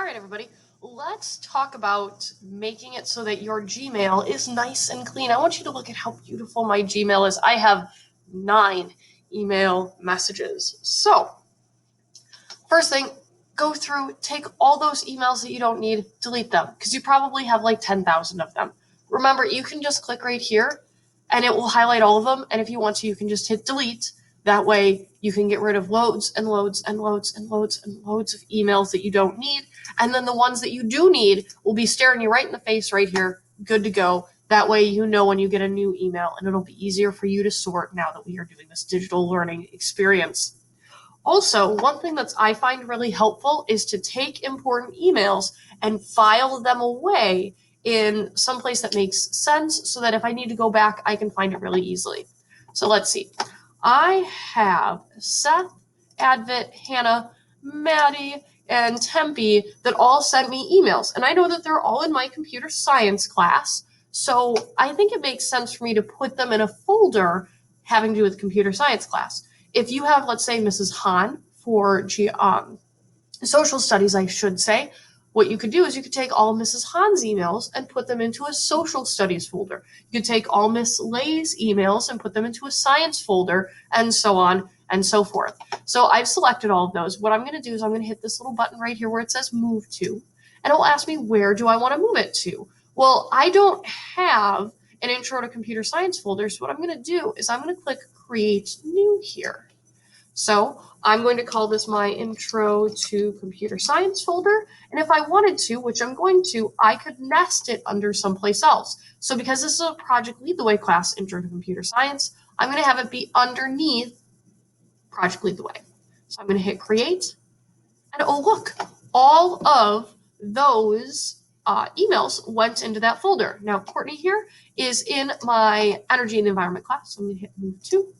All right, everybody, let's talk about making it so that your Gmail is nice and clean. I want you to look at how beautiful my Gmail is. I have 9 email messages. So, first thing, go through, take all those emails that you don't need, delete them, because you probably have like 10,000 of them. Remember, you can just click right here and it will highlight all of them. And if you want to, you can just hit delete. That way you can get rid of loads and loads and loads and loads and loads of emails that you don't need. And then the ones that you do need will be staring you right in the face right here, good to go. That way you know when you get a new email, and it'll be easier for you to sort now that we are doing this digital learning experience. Also, one thing that I find really helpful is to take important emails and file them away in some place that makes sense so that if I need to go back, I can find it really easily. So let's see. I have Seth, Advit, Hannah, Maddie, and Tempe that all sent me emails. And I know that they're all in my computer science class. So I think it makes sense for me to put them in a folder having to do with computer science class. If you have, let's say, Mrs. Hahn for social studies, I should say, what you could do is you could take all Mrs. Hahn's emails and put them into a social studies folder. You could take all Miss Lay's emails and put them into a science folder, and so on and so forth. So I've selected all of those. What I'm going to do is I'm going to hit this little button right here where it says move to, and it will ask me where do I want to move it to. Well, I don't have an intro to computer science folder, so what I'm going to do is I'm going to click create new here. So I'm going to call this my intro to computer science folder. And if I wanted to, which I'm going to, I could nest it under someplace else. So because this is a Project Lead the Way class, intro to computer science, I'm going to have it be underneath Project Lead the Way. So I'm going to hit create. And oh, look, all of those emails went into that folder. Now, Courtney here is in my energy and environment class. So I'm going to hit move to.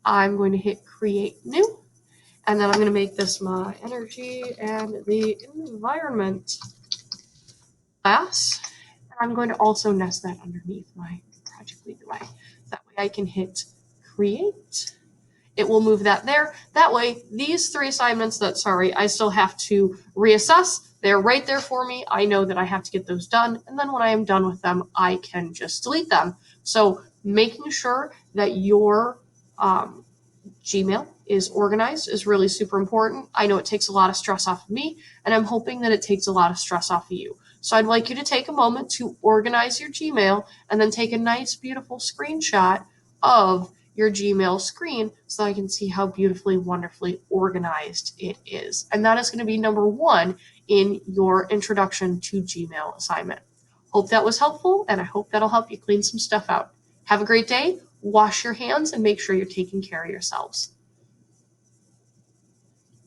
I'm going to hit create new, and then I'm going to make this my energy and the environment class. And I'm going to also nest that underneath my Project Lead the Way. That way I can hit create. It will move that there. That way, these 3 assignments that, I still have to reassess, they're right there for me. I know that I have to get those done. And then when I am done with them, I can just delete them. So making sure that your Gmail is organized is really super important. I know it takes a lot of stress off of me, and I'm hoping that it takes a lot of stress off of you. So I'd like you to take a moment to organize your Gmail and then take a nice, beautiful screenshot of your Gmail screen so I can see how beautifully, wonderfully organized it is. And that is going to be number 1 in your introduction to Gmail assignment. Hope that was helpful, and I hope that'll help you clean some stuff out. Have a great day. Wash your hands and make sure you're taking care of yourselves.